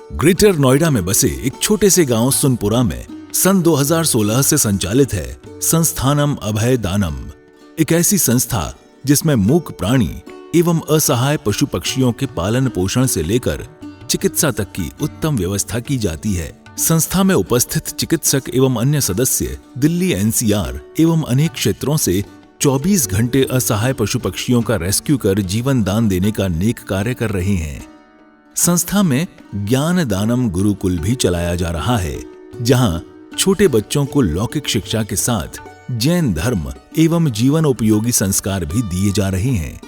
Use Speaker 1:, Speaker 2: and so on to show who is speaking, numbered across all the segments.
Speaker 1: Greater Noida में बसे एक छोटे से गांव सुनपुरा में सन 2016 से संचालित है संस्थानम अभय दानम, एक ऐसी संस्था जिसमें मूक प्राणी एवं असहाय पशु पक्षियों के पालन पोषण से लेकर चिकित्सा तक की उत्तम व्यवस्था की जाती है। संस्था में उपस्थित चिकित्सक एवं अन्य सदस्य दिल्ली एनसीआर एवं अनेक क्षेत्रों से 24 घंटे असहाय पशु पक्षियों का रेस्क्यू कर जीवन दान देने का नेक कार्य कर रहे हैं। संस्था में ज्ञान दानम गुरुकुल भी चलाया जा रहा है, जहां छोटे बच्चों को लौकिक शिक्षा के साथ जैन धर्म एवं जीवन उपयोगी संस्कार भी दिए जा रहे हैं।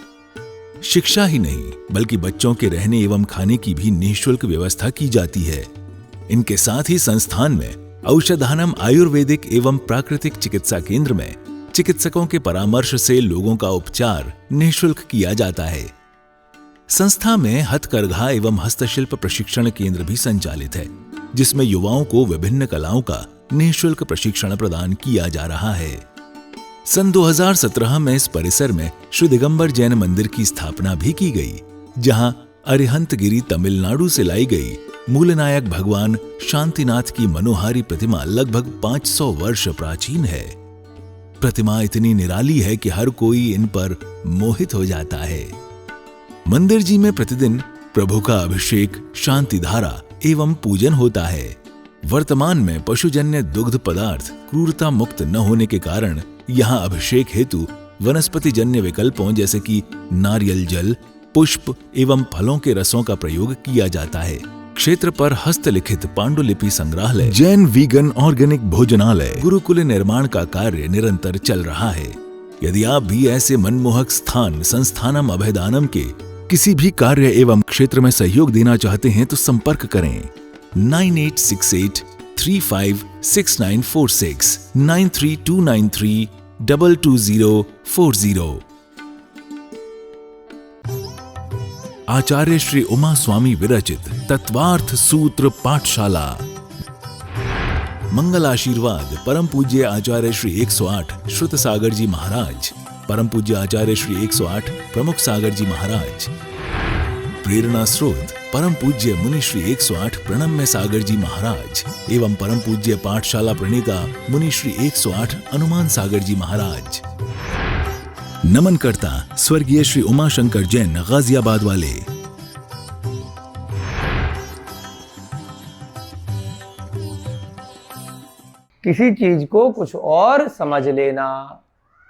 Speaker 1: शिक्षा ही नहीं बल्कि बच्चों के रहने एवं खाने की भी निःशुल्क व्यवस्था की जाती है। इनके साथ ही संस्थान में औषधानम आयुर्वेदिक एवं प्राकृतिक चिकित्सा केंद्र में चिकित्सकों के परामर्श से लोगों का उपचार निःशुल्क किया जाता है। संस्था में हथकरघा एवं हस्तशिल्प प्रशिक्षण केंद्र भी संचालित है, जिसमें युवाओं को विभिन्न कलाओं का निःशुल्क प्रशिक्षण प्रदान किया जा रहा है। सन 2017 में इस परिसर में श्री दिगंबर जैन मंदिर की स्थापना भी की गई, जहां अरिहंतगिरी तमिलनाडु से लाई गई मूलनायक भगवान शांतिनाथ की मनोहारी प्रतिमा लगभग 500 वर्ष प्राचीन है। प्रतिमा इतनी निराली है कि हर कोई इन पर मोहित हो जाता है। मंदिर जी में प्रतिदिन प्रभु का अभिषेक, शांति धारा एवं पूजन होता है। वर्तमान में पशुजन्य दुग्ध पदार्थ क्रूरता मुक्त न होने के कारण यहाँ अभिषेक हेतु वनस्पति जन्य विकल्पों जैसे कि नारियल जल, पुष्प एवं फलों के रसों का प्रयोग किया जाता है। क्षेत्र पर हस्तलिखित पांडुलिपि संग्रहालय, जैन वीगन ऑर्गेनिक भोजनालय, गुरुकुल निर्माण का कार्य निरंतर चल रहा है। यदि आप भी ऐसे मनमोहक स्थान संस्थानम अभयदानम के किसी भी कार्य एवं क्षेत्र में सहयोग देना चाहते हैं तो संपर्क करें 9868356946 9329322040। आचार्य श्री उमा स्वामी विरचित तत्वार्थ सूत्र पाठशाला। मंगल आशीर्वाद परम पूज्य आचार्य श्री 108 श्रुत सागर जी महाराज, परम पूज्य आचार्य श्री 108 प्रमुख सागर जी महाराज। प्रेरणा स्रोत परम पूज्य मुनि श्री 108 प्रणम्य सागर जी महाराज एवं परम पूज्य पाठशाला प्रणेता मुनि श्री 108 हनुमान सागर जी महाराज। नमन करता स्वर्गीय श्री उमाशंकर जैन गाजियाबाद वाले।
Speaker 2: किसी चीज को कुछ और समझ लेना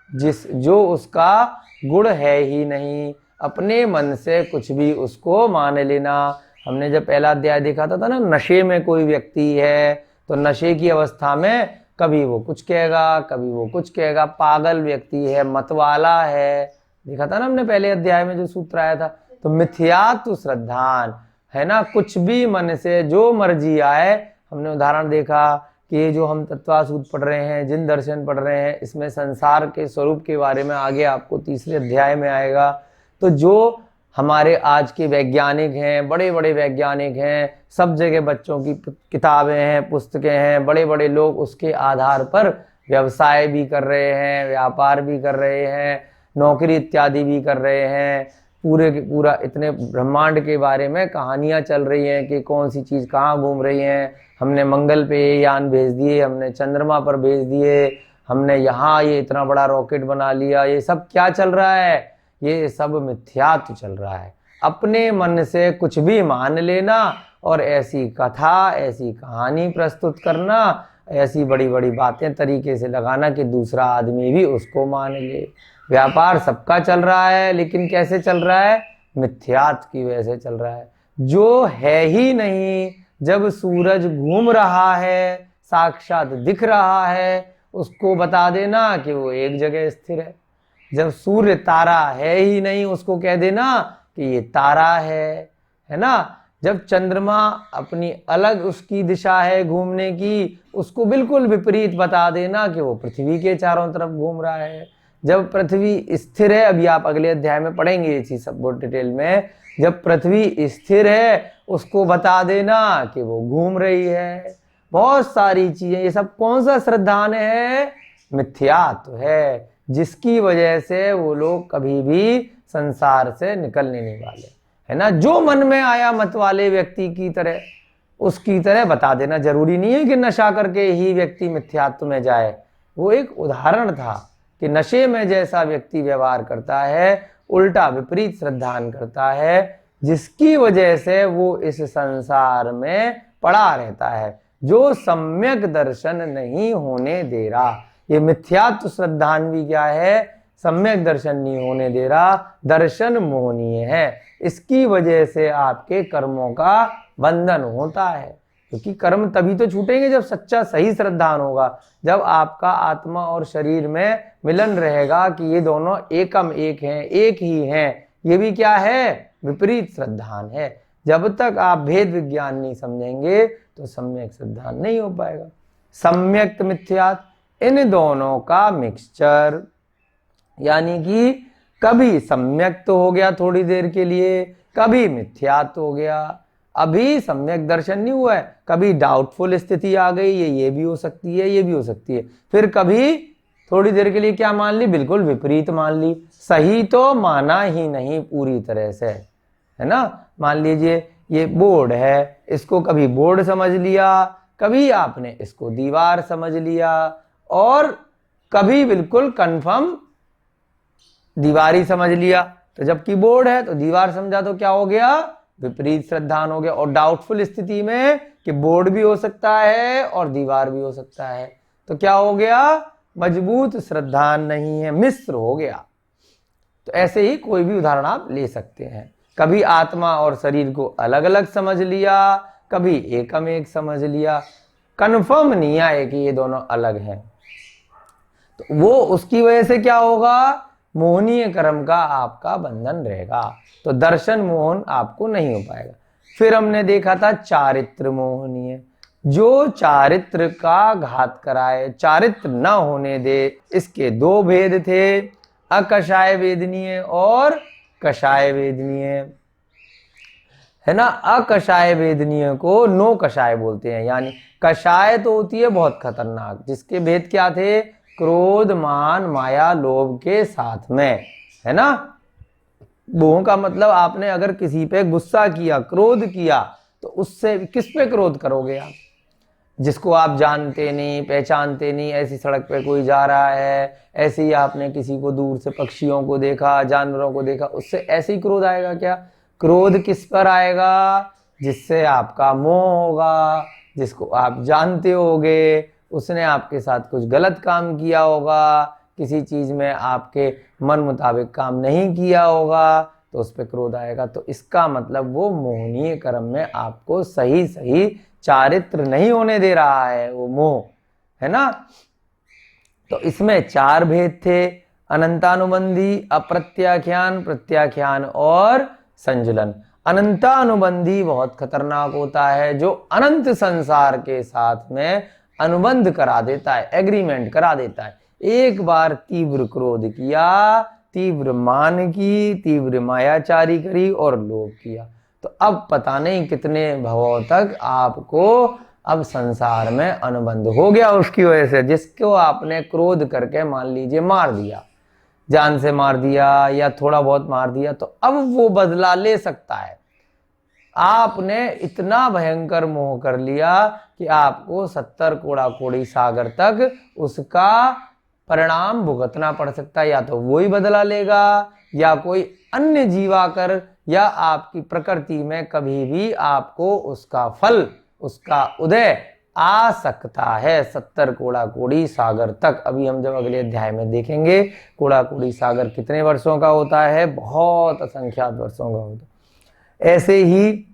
Speaker 2: जो उसका गुण है ही नहीं, अपने मन से कुछ भी उसको मान लेना। हमने जब पहला अध्याय देखा था ना, नशे में कोई व्यक्ति है तो नशे की अवस्था में कभी वो कुछ कहेगा, कभी वो कुछ कहेगा, पागल व्यक्ति है, मतवाला है। देखा था ना हमने पहले अध्याय में जो सूत्र आया था। तो मिथ्यात्व श्रद्धान है ना, कुछ भी मन से जो मर्जी आए। हमने उदाहरण देखा कि ये जो हम तत्वासूत्र पढ़ रहे हैं, जिन दर्शन पढ़ रहे हैं, इसमें संसार के स्वरूप के बारे में आगे आपको तीसरे अध्याय में आएगा। तो जो हमारे आज के वैज्ञानिक हैं, बड़े बड़े वैज्ञानिक हैं, सब जगह बच्चों की किताबें हैं, पुस्तकें हैं, बड़े बड़े लोग उसके आधार पर व्यवसाय भी कर रहे हैं, व्यापार भी कर रहे हैं, नौकरी इत्यादि भी कर रहे हैं। पूरे के पूरा इतने ब्रह्मांड के बारे में कहानियाँ चल रही हैं कि कौन सी चीज़ कहाँ घूम रही हैं। हमने मंगल पे ये यान भेज दिए, हमने चंद्रमा पर भेज दिए, हमने यहाँ ये इतना बड़ा रॉकेट बना लिया। ये सब क्या चल रहा है? ये सब मिथ्यात्व चल रहा है। अपने मन से कुछ भी मान लेना और ऐसी कथा, ऐसी कहानी प्रस्तुत करना, ऐसी बड़ी बड़ी बातें तरीके से लगाना कि दूसरा आदमी भी उसको मान ले। व्यापार सबका चल रहा है, लेकिन कैसे चल रहा है? मिथ्यात्व की वजह से चल रहा है। जो है ही नहीं, जब सूरज घूम रहा है, साक्षात दिख रहा है, उसको बता देना कि वो एक जगह स्थिर है। जब सूर्य तारा है ही नहीं, उसको कह देना कि ये तारा है ना। जब चंद्रमा अपनी अलग उसकी दिशा है घूमने की, उसको बिल्कुल विपरीत बता देना कि वो पृथ्वी के चारों तरफ घूम रहा है। जब पृथ्वी स्थिर है, अभी आप अगले अध्याय में पढ़ेंगे इसी सब बहुत डिटेल में, जब पृथ्वी स्थिर है उसको बता देना कि वो घूम रही है। बहुत सारी चीजें, ये सब कौन सा श्रद्धान है? मिथ्यात्व है, जिसकी वजह से वो लोग कभी भी संसार से निकलने नहीं वाले, है ना। जो मन में आया मत वाले व्यक्ति की तरह, उसकी तरह बता देना। जरूरी नहीं है कि नशा करके ही व्यक्ति मिथ्यात्व में जाए, वो एक उदाहरण था कि नशे में जैसा व्यक्ति व्यवहार करता है, उल्टा विपरीत श्रद्धान करता है, जिसकी वजह से वो इस संसार में पड़ा रहता है, जो सम्यक दर्शन नहीं होने दे रहा। ये मिथ्यात्व श्रद्धान भी क्या है, सम्यक दर्शन नहीं होने दे रहा, दर्शन मोहनीय है। इसकी वजह से आपके कर्मों का बंधन होता है, क्योंकि कर्म तभी तो छूटेंगे जब सच्चा सही श्रद्धान होगा, जब आपका आत्मा और शरीर में मिलन रहेगा कि ये दोनों एकम एक हैं, एक ही हैं। ये भी क्या है, विपरीत श्रद्धान है। जब तक आप भेद विज्ञान नहीं समझेंगे तो सम्यक श्रद्धान नहीं हो पाएगा। सम्यक मिथ्यात्, इन दोनों का मिक्सचर, यानी कि कभी सम्यक तो हो गया थोड़ी देर के लिए, कभी मिथ्यात् हो गया। अभी सम्यक दर्शन नहीं हुआ है, कभी डाउटफुल स्थिति आ गई, ये भी हो सकती है, ये भी हो सकती है। फिर कभी थोड़ी देर के लिए क्या मान ली, बिल्कुल विपरीत मान ली। सही तो माना ही नहीं पूरी तरह से, है ना। मान लीजिए ये बोर्ड है, इसको कभी बोर्ड समझ लिया, कभी आपने इसको दीवार समझ लिया, और कभी बिल्कुल कंफर्म दीवारी समझ लिया। तो जबकि बोर्ड है तो दीवार समझा तो क्या हो गया, विपरीत श्रद्धान हो गया। और डाउटफुल स्थिति में कि बोर्ड भी हो सकता है और दीवार भी हो सकता है, तो क्या हो गया, मजबूत श्रद्धान नहीं है, मिश्र हो गया। तो ऐसे ही कोई भी उदाहरण आप ले सकते हैं। कभी आत्मा और शरीर को अलग अलग समझ लिया, कभी एकम एक समझ लिया, कंफर्म नहीं आए कि ये दोनों अलग हैं। तो वो उसकी वजह से क्या होगा, मोहनीय कर्म का आपका बंधन रहेगा, तो दर्शन मोहन आपको नहीं हो पाएगा। फिर हमने देखा था चारित्र मोहनीय, जो चारित्र का घात कराए, चारित्र न होने दे। इसके दो भेद थे, अकषाय वेदनीय और कषाय वेदनीय, है ना। अकषाय वेदनीय को नो कषाय बोलते हैं, यानी कषाय तो होती है बहुत खतरनाक, जिसके भेद क्या थे, क्रोध मान माया लोभ के साथ में, है ना। मोह का मतलब आपने अगर किसी पे गुस्सा किया, क्रोध किया, तो उससे किस पे क्रोध करोगे आप, जिसको आप जानते नहीं पहचानते नहीं। ऐसी सड़क पे कोई जा रहा है, ऐसे ही आपने किसी को दूर से पक्षियों को देखा, जानवरों को देखा, उससे ऐसे ही क्रोध आएगा क्या। क्रोध किस पर आएगा, जिससे आपका मोह होगा, जिसको आप जानते होगे, उसने आपके साथ कुछ गलत काम किया होगा, किसी चीज में आपके मन मुताबिक काम नहीं किया होगा, तो उस पर क्रोध आएगा। तो इसका मतलब वो मोहनीय कर्म में आपको सही सही चारित्र नहीं होने दे रहा है, वो मोह, है ना। तो इसमें चार भेद थे, अनंतानुबंधी, अप्रत्याख्यान, प्रत्याख्यान और संजुलन। अनंतानुबंधी बहुत खतरनाक होता है, जो अनंत संसार के साथ में अनुबंध करा देता है, एग्रीमेंट करा देता है। एक बार तीव्र क्रोध किया, तीव्र मान की, तीव्र मायाचारी करी और लोभ किया, तो अब पता नहीं कितने भवों तक आपको अब संसार में अनुबंध हो गया उसकी वजह से, जिसको आपने क्रोध करके मान लीजिए मार दिया, जान से मार दिया या थोड़ा बहुत मार दिया, तो अब वो बदला ले सकता है। आपने इतना भयंकर मोह कर लिया कि आपको 70 कोड़ा कोड़ी सागर तक उसका परिणाम भुगतना पड़ सकता है। या तो वो ही बदला लेगा, या कोई अन्य जीवाकर, या आपकी प्रकृति में कभी भी आपको उसका फल, उसका उदय आ सकता है 70 कोड़ा कोड़ी सागर तक। अभी हम जब अगले अध्याय में देखेंगे कोड़ा कोड़ी सागर कितने वर्षों का होता है, बहुत असंख्यात वर्षों का होता है। ऐसे ही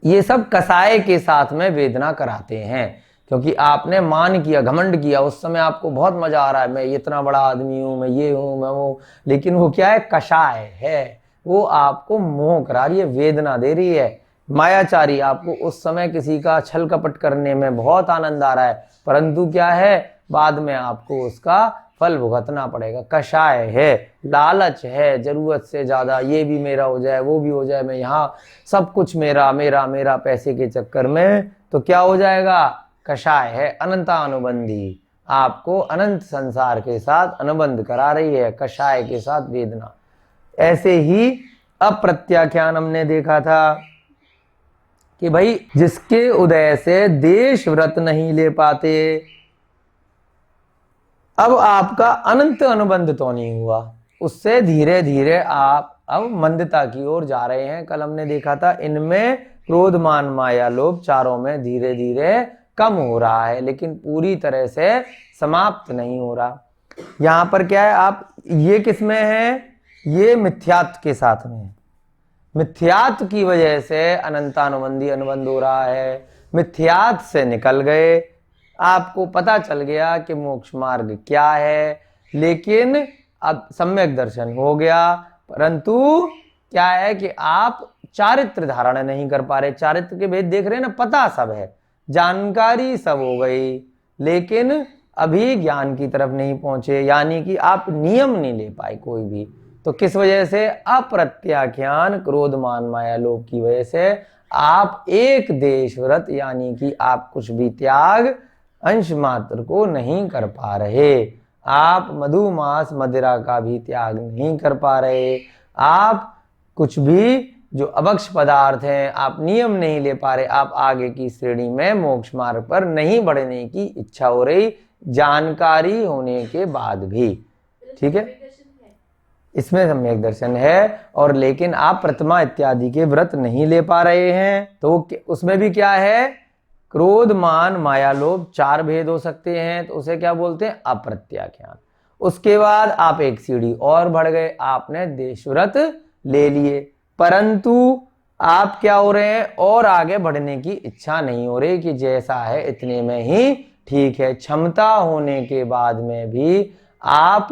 Speaker 2: ये सब कसाय के साथ में वेदना कराते हैं, क्योंकि आपने मान किया, घमंड किया, उस समय आपको बहुत मजा आ रहा है, मैं इतना बड़ा आदमी हूं, मैं ये हूं, मैं वो, लेकिन वो क्या है, कषाय है, वो आपको मोह करा रही है, वेदना दे रही है। मायाचारी, आपको उस समय किसी का छल कपट करने में बहुत आनंद आ रहा है, परंतु क्या है, बाद में आपको उसका फल भुगतना पड़ेगा। कषाय है, लालच है, जरूरत से ज्यादा, ये भी मेरा हो जाए, वो भी हो जाए, मैं यहाँ सब कुछ मेरा मेरा मेरा, पैसे के चक्कर में, तो क्या हो जाएगा, कषाय है। अनंतानुबंधी, आपको अनंत संसार के साथ अनुबंध करा रही है, कषाय के साथ वेदना। ऐसे ही अप्रत्याख्यान हमने देखा था कि भाई जिसके उदय से देश व्रत नहीं ले पाते, अब आपका अनंत अनुबंध तो नहीं हुआ, उससे धीरे धीरे आप अब मंदता की ओर जा रहे हैं। कल हमने देखा था इनमें क्रोध मान माया लोभ चारों में धीरे धीरे कम हो रहा है, लेकिन पूरी तरह से समाप्त नहीं हो रहा। यहां पर क्या है, आप ये किसमें है, ये मिथ्यात्व के साथ में है। मिथ्यात्व की वजह से अनंतानुबंधी अनुबंध हो रहा है। मिथ्यात्व से निकल गए, आपको पता चल गया कि मोक्ष मार्ग क्या है, लेकिन अब सम्यक दर्शन हो गया, परंतु क्या है कि आप चारित्र धारण नहीं कर पा रहे। चारित्र के भेद देख रहे हैं ना, पता सब है, जानकारी सब हो गई, लेकिन अभी ज्ञान की तरफ नहीं पहुंचे, यानी कि आप नियम नहीं ले पाए कोई भी। तो किस वजह से, अप्रत्याख्यान क्रोध मान माया लोभ की वजह से आप एक देश व्रत यानी कि आप कुछ भी त्याग अंश मात्र को नहीं कर पा रहे। आप मधुमास मदिरा का भी त्याग नहीं कर पा रहे। आप कुछ भी जो अभक्ष पदार्थ हैं आप नियम नहीं ले पा रहे। आप आगे की श्रेणी में मोक्ष मार्ग पर नहीं बढ़ने की इच्छा हो रही, जानकारी होने के बाद भी। ठीक है, इसमें सम्यक दर्शन है, और लेकिन आप प्रथमा इत्यादि के व्रत नहीं ले पा रहे हैं। तो उसमें भी क्या है, क्रोध मान माया लोभ चार भेद हो सकते हैं, तो उसे क्या बोलते हैं, अप्रत्याख्यान। उसके बाद आप एक सीढ़ी और बढ़ गए, आपने देश व्रत ले लिए, परंतु आप क्या हो रहे हैं, और आगे बढ़ने की इच्छा नहीं हो रही कि जैसा है इतने में ही ठीक है। क्षमता होने के बाद में भी आप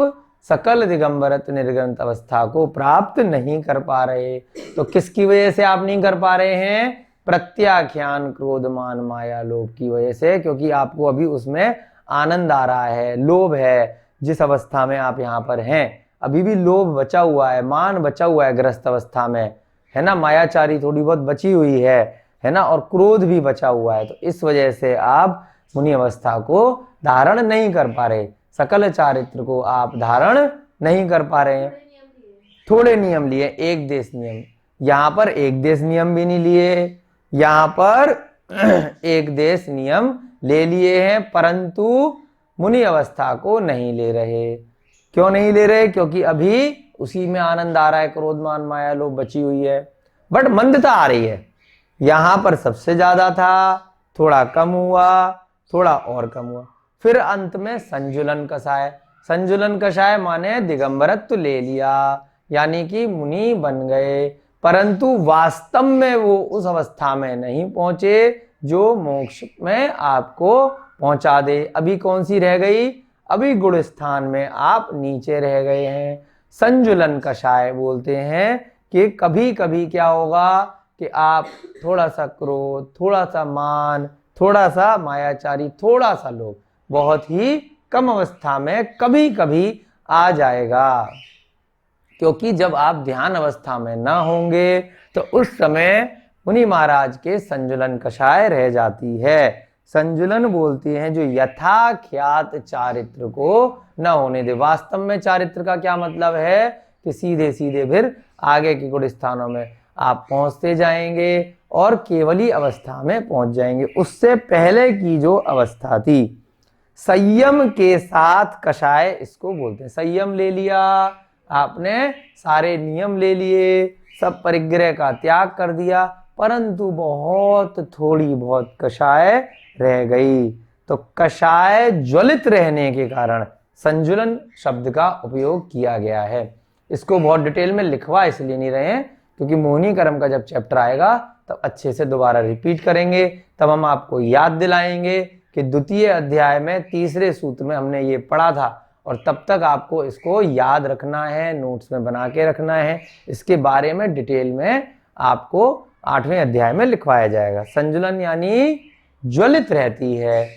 Speaker 2: सकल दिगंबरत निर्ग्रंथ अवस्था को प्राप्त नहीं कर पा रहे। तो किसकी वजह से आप नहीं कर पा रहे हैं, प्रत्याख्यान क्रोध मान माया लोभ की वजह से, क्योंकि आपको अभी उसमें आनंद आ रहा है, लोभ है। जिस अवस्था में आप यहाँ पर हैं अभी भी लोभ बचा हुआ है, मान बचा हुआ है ग्रस्त अवस्था में, है ना, मायाचारी थोड़ी बहुत बची हुई है ना, और क्रोध भी बचा हुआ है। तो इस वजह से आप मुनि अवस्था को धारण नहीं कर पा रहे, सकल चारित्र को आप धारण नहीं कर पा रहे हैं। थोड़े नियम लिए, एक देश नियम, यहाँ पर एक देश नियम भी नहीं लिए, यहाँ पर एक देश नियम ले लिए हैं, परंतु मुनि अवस्था को नहीं ले रहे। क्यों नहीं ले रहे, क्योंकि अभी उसी में आनंद आ रहा है, क्रोध मान माया लोभ बची हुई है, बट मंदता आ रही है। यहां पर सबसे ज्यादा था, थोड़ा कम हुआ, थोड़ा और कम हुआ, फिर अंत में संजुलन कषाय। संजुलन कषाय माने दिगंबरत्व ले लिया, यानी कि मुनि बन गए, परंतु वास्तव में वो उस अवस्था में नहीं पहुंचे जो मोक्ष में आपको पहुंचा दे। अभी कौन सी रह गई, अभी गुण स्थान में आप नीचे रह गए हैं। संजुलन कषाय बोलते हैं कि कभी कभी क्या होगा कि आप थोड़ा सा क्रोध, थोड़ा सा मान, थोड़ा सा मायाचारी, थोड़ा सा लोभ बहुत ही कम अवस्था में कभी कभी आ जाएगा, क्योंकि जब आप ध्यान अवस्था में ना होंगे तो उस समय मुनि महाराज के संजुलन कषाय रह जाती है। संजुलन बोलती हैं जो यथाख्यात चारित्र को न होने दे। वास्तव में चारित्र का क्या मतलब है कि सीधे सीधे फिर आगे के गुण स्थानों में आप पहुंचते जाएंगे और केवली अवस्था में पहुंच जाएंगे। उससे पहले की जो अवस्था थी संयम के साथ कषाय, इसको बोलते हैं। संयम ले लिया आपने, सारे नियम ले लिए, सब परिग्रह का त्याग कर दिया, परंतु बहुत थोड़ी बहुत कषाय रह गई। तो कषाय ज्वलित रहने के कारण संजुलन शब्द का उपयोग किया गया है। इसको बहुत डिटेल में लिखवा इसलिए नहीं रहे हैं क्योंकि मोहिनी कर्म का जब चैप्टर आएगा तब अच्छे से दोबारा रिपीट करेंगे, तब हम आपको याद दिलाएंगे कि द्वितीय अध्याय में तीसरे सूत्र में हमने ये पढ़ा था, और तब तक आपको इसको याद रखना है, नोट्स में बना के रखना है। इसके बारे में डिटेल में आपको 8वें अध्याय में लिखवाया जाएगा। संजुलन यानी ज्वलित रहती है,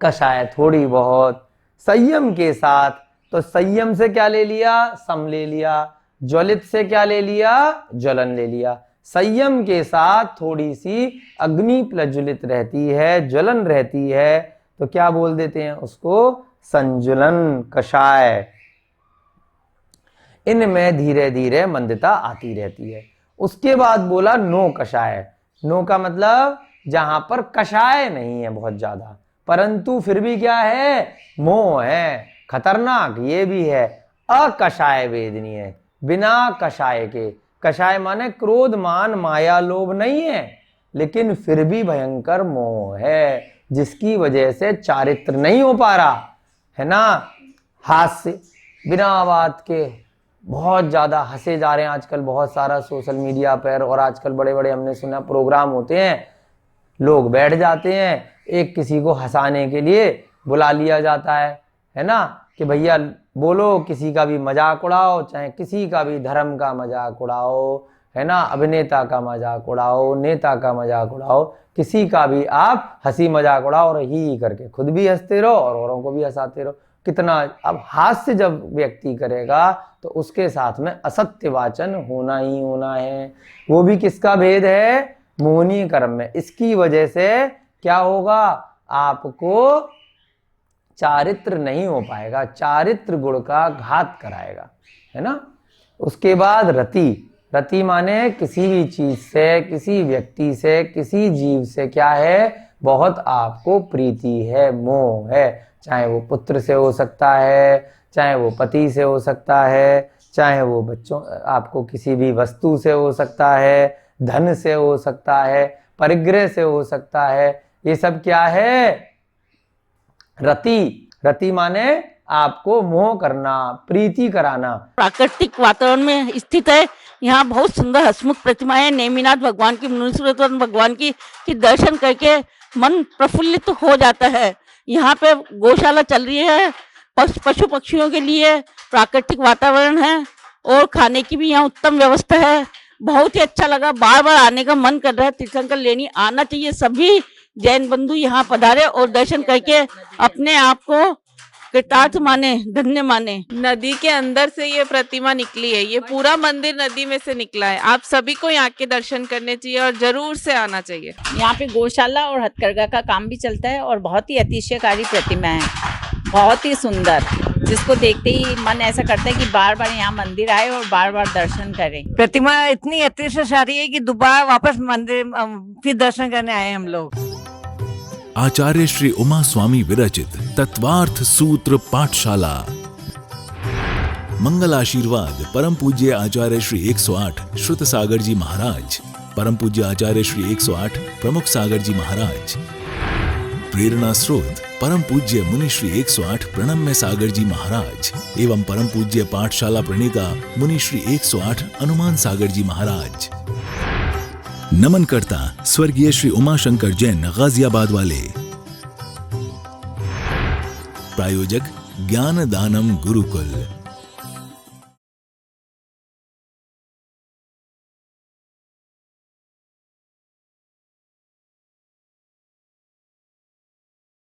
Speaker 2: कषाय थोड़ी बहुत, संयम के साथ। तो संयम से क्या ले लिया, सम ले लिया, ज्वलित से क्या ले लिया, ज्वलन ले लिया। संयम के साथ थोड़ी सी अग्नि प्रज्वलित रहती है, ज्वलन रहती है, तो क्या बोल देते हैं उसको, संजुलन कषाय। इनमें धीरे धीरे मंदता आती रहती है। उसके बाद बोला नो कषाय। नो का मतलब जहां पर कषाय नहीं है बहुत ज्यादा, परंतु फिर भी क्या है, मोह है, खतरनाक ये भी है। अकषाय वेदनी है, बिना कषाय के। कषाय माने क्रोध मान माया लोभ नहीं है, लेकिन फिर भी भयंकर मोह है, जिसकी वजह से चारित्र नहीं हो पा रहा है ना। हास्य, बिना बात के बहुत ज्यादा हंसे जा रहे हैं आजकल, बहुत सारा सोशल मीडिया पर, और आजकल बड़े बड़े हमने सुना प्रोग्राम होते हैं, लोग बैठ जाते हैं, एक किसी को हंसाने के लिए बुला लिया जाता है ना, कि भैया बोलो, किसी का भी मजाक उड़ाओ, चाहे किसी का भी धर्म का मजाक उड़ाओ, है ना, अभिनेता का मजाक उड़ाओ, नेता का मजाक उड़ाओ, किसी का भी आप हंसी मजाक उड़ाओ और ही करके खुद भी हंसते रहो और औरों को भी हंसाते रहो। कितना, अब हास्य जब व्यक्ति करेगा तो उसके साथ में असत्य वाचन होना ही होना है। वो भी किसका भेद है, मोहनीय कर्म में। इसकी वजह से क्या होगा, आपको चारित्र नहीं हो पाएगा, चारित्र गुण का घात कराएगा, है ना। उसके बाद रति, रति माने किसी भी चीज से, किसी व्यक्ति से, किसी जीव से क्या है, बहुत आपको प्रीति है, मोह है। चाहे वो पुत्र से हो सकता है, चाहे वो पति से हो सकता है, चाहे वो बच्चों, आपको किसी भी वस्तु से हो सकता है, धन से हो सकता है, परिग्रह से हो सकता है। ये सब क्या है, रति। रति माने आपको मोह करना, प्रीति कराना।
Speaker 3: प्राकृतिक वातावरण में स्थित है। यहाँ बहुत सुंदर हसमुख प्रतिमाएं, नेमिनाथ भगवान की, मुनीश्वरन भगवान की दर्शन करके मन प्रफुल्लित हो जाता है। यहाँ पे गौशाला चल रही है, पशु पक्षियों के लिए प्राकृतिक वातावरण है और खाने की भी यहाँ उत्तम व्यवस्था है। बहुत ही अच्छा लगा, बार बार आने का मन कर रहा है। तीर्थंकर लेनी आना चाहिए, सभी जैन बंधु यहाँ पधारे और दर्शन करके अपने आप को कृतार्थ माने, धन्य माने।
Speaker 4: नदी के अंदर से ये प्रतिमा निकली है, ये पूरा मंदिर नदी में से निकला है। आप सभी को यहाँ के दर्शन करने चाहिए और जरूर से आना चाहिए।
Speaker 5: यहाँ पे गौशाला और हथकरघा का काम भी चलता है और बहुत ही अतिशयकारी प्रतिमा है, बहुत ही सुंदर, जिसको देखते ही मन ऐसा करता है कि बार बार यहाँ मंदिर आए और बार बार दर्शन करें।
Speaker 6: प्रतिमा इतनी अतिशयकारी है कि दोबारा वापस मंदिर फिर दर्शन करने आए हम लोग।
Speaker 1: आचार्य श्री उमा स्वामी विरचित तत्वार्थ सूत्र पाठशाला। मंगल आशीर्वाद परम पूज्य आचार्य श्री 108 श्रुत सागर जी महाराज, परम पूज्य आचार्य श्री 108 प्रमुख सागर जी महाराज। प्रेरणा स्रोत परम पूज्य मुनि श्री 108 प्रणम्य सागर जी महाराज एवं परम पूज्य पाठशाला प्रणीता मुनि श्री 108 अनुमान सागर जी महाराज। नमन करता स्वर्गीय श्री उमाशंकर जैन गाजियाबाद वाले। प्रायोजक ज्ञान दानम गुरुकुल।